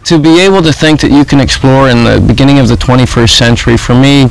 To be able to think that you can explore in the beginning of the 21st century, for me,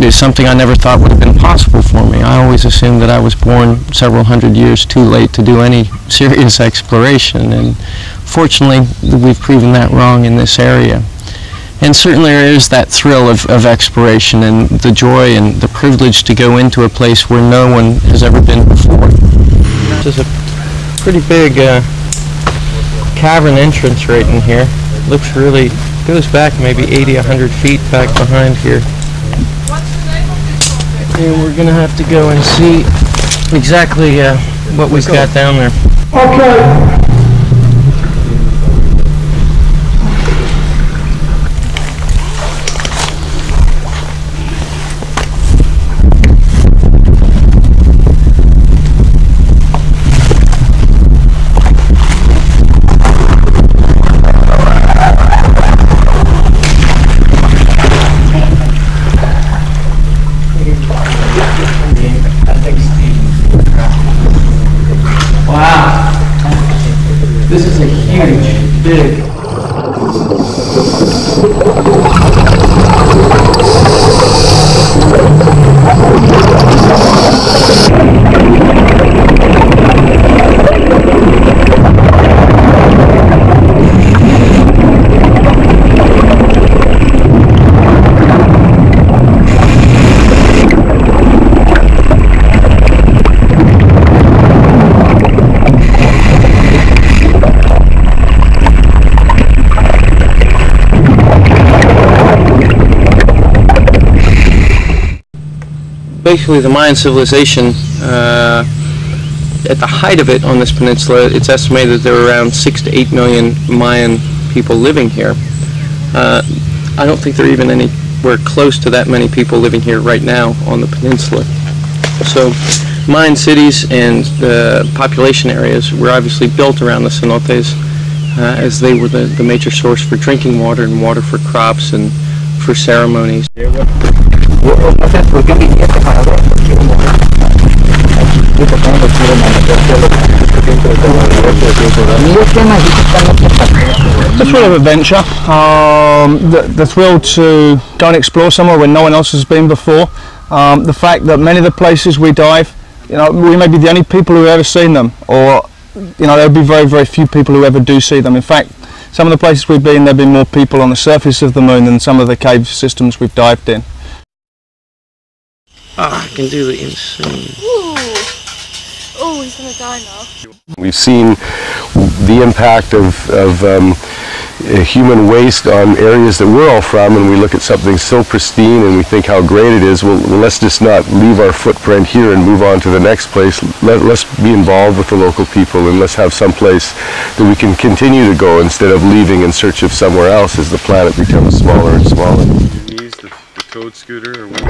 is something I never thought would have been possible for me. I always assumed that I was born several hundred years too late to do any serious exploration, and fortunately we've proven that wrong in this area. And certainly there is that thrill of exploration and the joy and the privilege to go into a place where no one has ever been before. This is a pretty big cavern entrance right in here. Looks really, goes back maybe 80, 100 feet back behind here. And we're going to have to go and see exactly what we've got down there. Okay. This is a huge, big... Basically, the Mayan civilization, at the height of it on this peninsula, it's estimated that there were around 6 to 8 million Mayan people living here. I don't think there are even anywhere close to that many people living here right now on the peninsula. So Mayan cities and population areas were obviously built around the cenotes, as they were the major source for drinking water and water for crops and for ceremonies. The thrill of adventure, the thrill to go and explore somewhere where no one else has been before. The fact that many of the places we dive, we may be the only people who have ever seen them, or there'll be very, very few people who ever do see them. In fact, some of the places we've been, there've been more people on the surface of the moon than some of the cave systems we've dived in. I can do the insane. Ooh. Oh, he's gonna die now. We've seen the impact of human waste on areas that we're all from, and we look at something so pristine and we think how great it is. Well, let's just not leave our footprint here and move on to the next place. Let's be involved with the local people, and let's have some place that we can continue to go instead of leaving in search of somewhere else as the planet becomes smaller and smaller. The code scooter or what?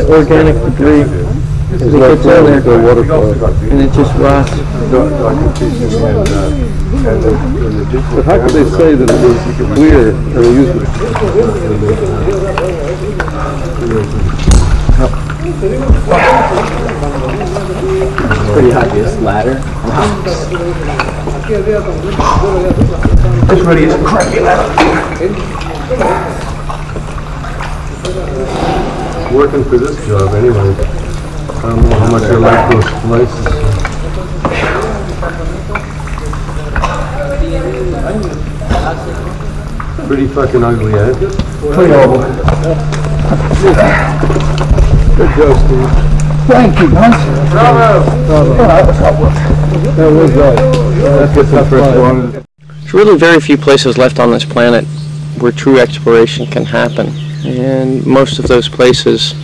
Organic debris as it gets in there, and it just rots. But how could they say that it was clear or used? Pretty hot, this ladder. This really is a crappy ladder. Working for this job anyway. I don't know how much I like those slices. Pretty fucking ugly, eh? Pretty horrible. Good job, Steve. Thank you, guys. Bravo! Bravo. All right, what's up? That was that's the first one. There's really very few places left on this planet where true exploration can happen, and most of those places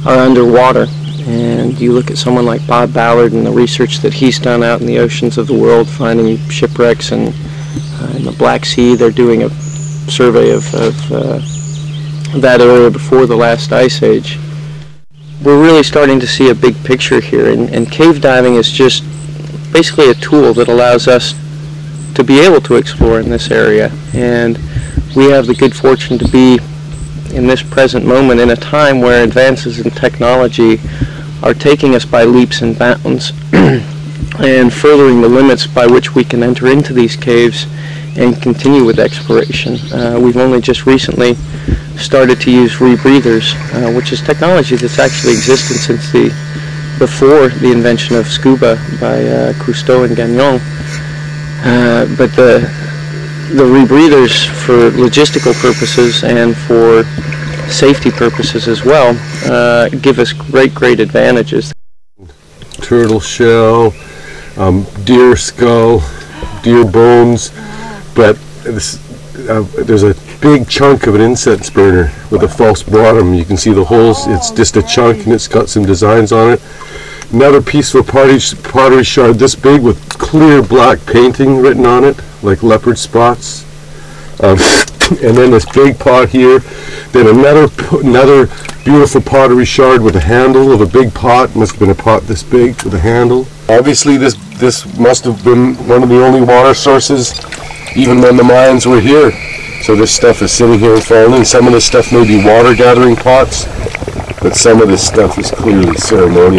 are underwater. And you look at someone like Bob Ballard and the research that he's done out in the oceans of the world, finding shipwrecks, and in the Black Sea they're doing a survey of that area before the last ice age. We're really starting to see a big picture here, and cave diving is just basically a tool that allows us to be able to explore in this area. And we have the good fortune to be in this present moment in a time where advances in technology are taking us by leaps and bounds and furthering the limits by which we can enter into these caves and continue with exploration. We've only just recently started to use rebreathers, which is technology that's actually existed since before the invention of scuba by Cousteau and Gagnon. But the rebreathers, for logistical purposes and for safety purposes as well, give us great advantages. Turtle shell, deer skull, deer bones, but there's a big chunk of an incense burner with a false bottom. You can see the holes. It's just a chunk, and it's got some designs on it. Another piece of pottery shard this big with clear black painting written on it, like leopard spots. And then this big pot here. Then another beautiful pottery shard with a handle of a big pot. Must have been a pot this big with a handle. Obviously this must have been one of the only water sources even when the Mayans were here. So this stuff is sitting here and falling. Some of this stuff may be water gathering pots, but some of this stuff is clearly ceremonial.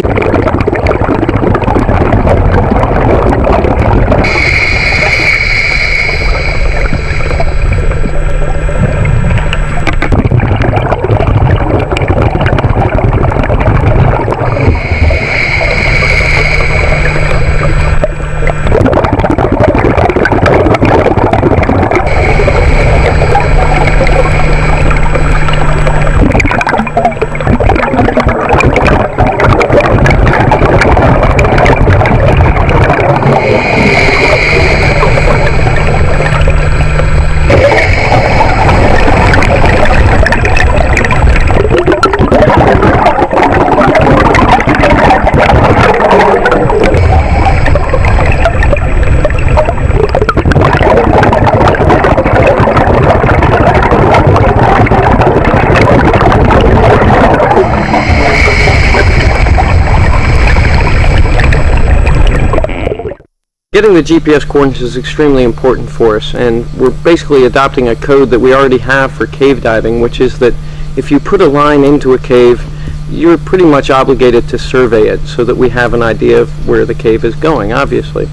Getting the GPS coordinates is extremely important for us, and we're basically adopting a code that we already have for cave diving, which is that if you put a line into a cave, you're pretty much obligated to survey it so that we have an idea of where the cave is going, obviously.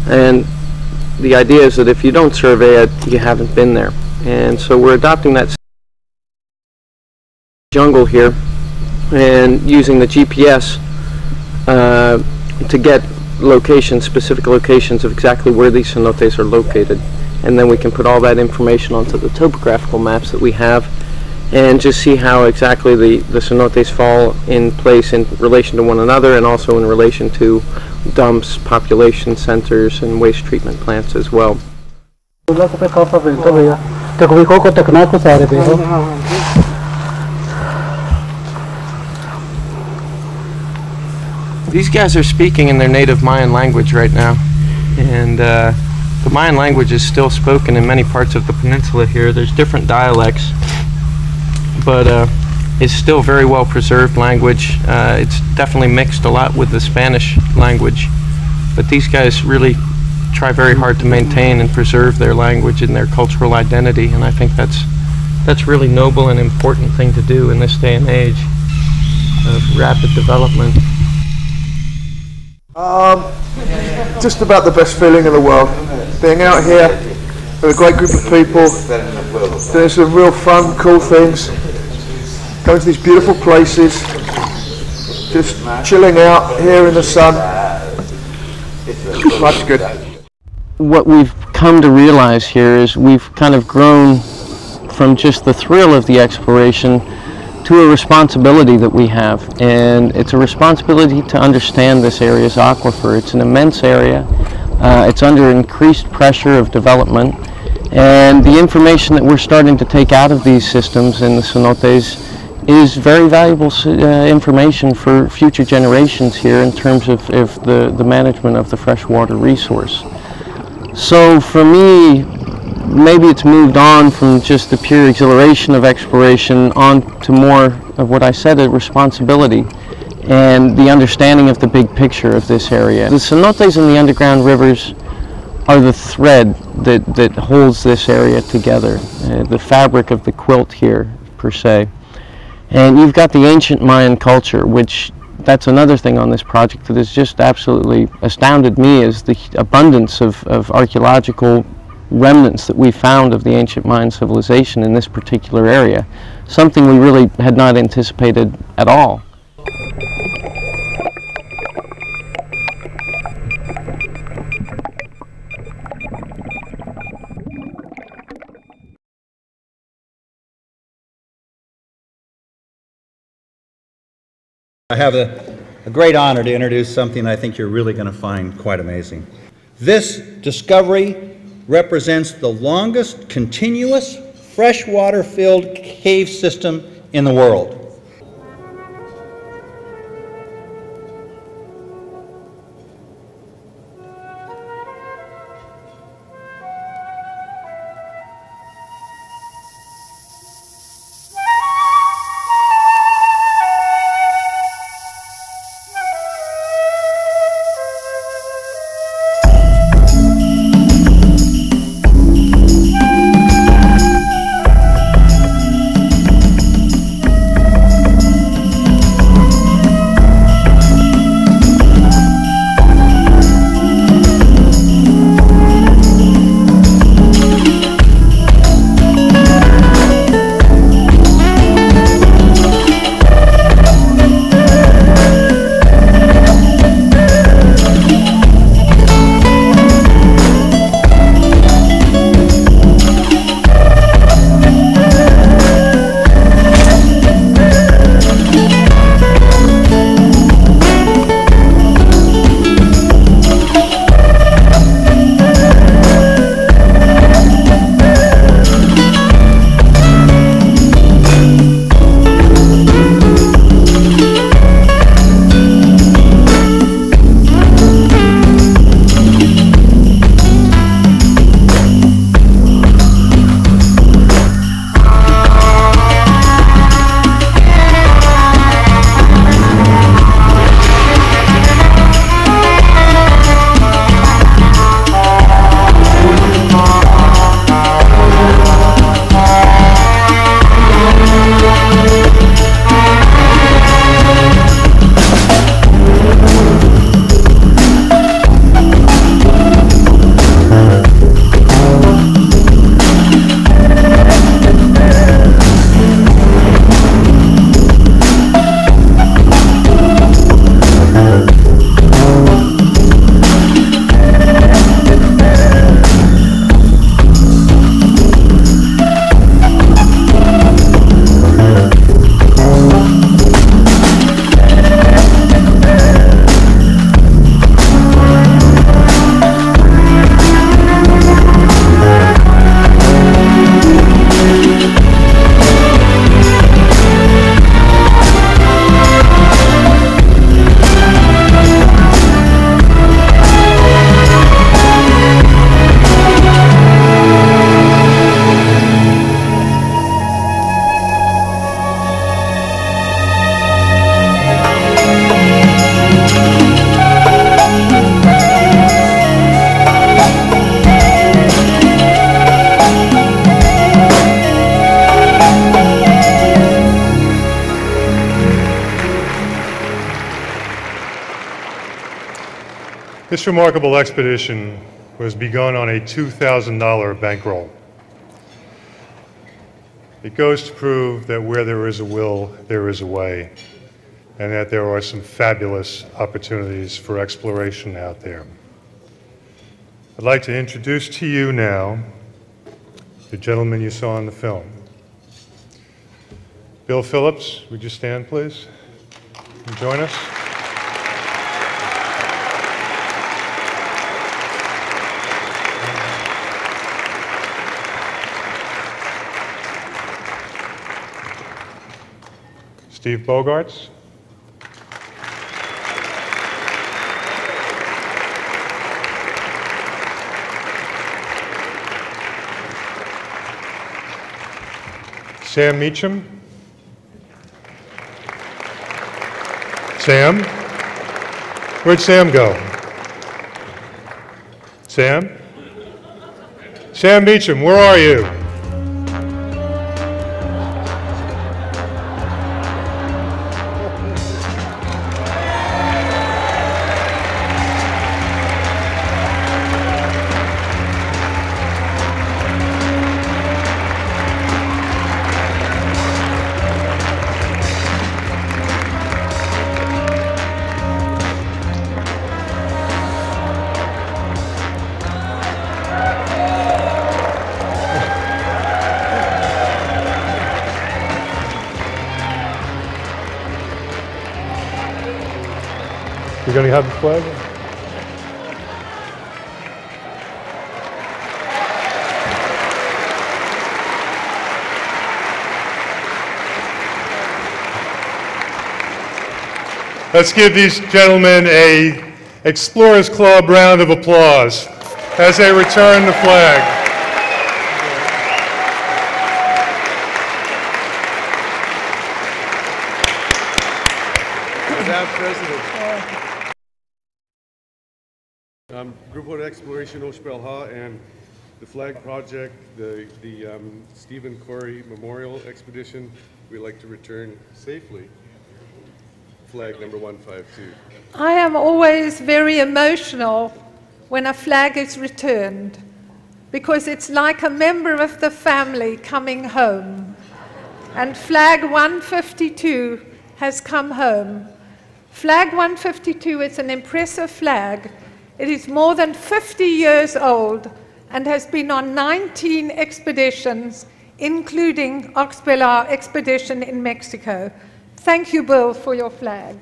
And the idea is that if you don't survey it, you haven't been there. And so we're adopting that jungle here and using the GPS to get specific locations of exactly where these cenotes are located, and then we can put all that information onto the topographical maps that we have and just see how exactly the cenotes fall in place in relation to one another, and also in relation to dumps, population centers, and waste treatment plants as well. These guys are speaking in their native Mayan language right now, and the Mayan language is still spoken in many parts of the peninsula here. There's different dialects, but it's still very well preserved language. It's definitely mixed a lot with the Spanish language, but these guys really try very hard to maintain and preserve their language and their cultural identity, and I think that's really noble and important thing to do in this day and age of rapid development. Just about the best feeling in the world. Being out here with a great group of people, doing some real fun, cool things, going to these beautiful places, just chilling out here in the sun. Life's good. What we've come to realize here is we've kind of grown from just the thrill of the exploration to a responsibility that we have, and it's a responsibility to understand this area's aquifer. It's an immense area. It's under increased pressure of development, and the information that we're starting to take out of these systems in the cenotes is very valuable information for future generations here in terms of the management of the freshwater resource. So for me, maybe it's moved on from just the pure exhilaration of exploration on to more of what I said, a responsibility and the understanding of the big picture of this area. The cenotes and the underground rivers are the thread that holds this area together, the fabric of the quilt here, per se. And you've got the ancient Mayan culture, which that's another thing on this project that has just absolutely astounded me, is the abundance of archaeological remnants that we found of the ancient Mayan civilization in this particular area, something we really had not anticipated at all. I have a great honor to introduce something I think you're really going to find quite amazing. This discovery represents the longest continuous freshwater-filled cave system in the world. This remarkable expedition was begun on a $2,000 bankroll. It goes to prove that where there is a will, there is a way, and that there are some fabulous opportunities for exploration out there. I'd like to introduce to you now the gentleman you saw in the film. Bill Phillips, would you stand, please, and join us? Steve Bogarts. Sam Meacham. Sam? Where'd Sam go? Sam? Sam Meacham, where are you? You're going to have the flag? Let's give these gentlemen a Explorers Club round of applause as they return the flag. Grupo de Exploración Oshpelha and the Flag Project, the Stephen Corey Memorial Expedition, we'd like to return safely flag number 152. I am always very emotional when a flag is returned because it's like a member of the family coming home. And flag 152 has come home. Flag 152 is an impressive flag. It is more than 50 years old and has been on 19 expeditions, including Oxpelar expedition in Mexico. Thank you, Bill, for your flag.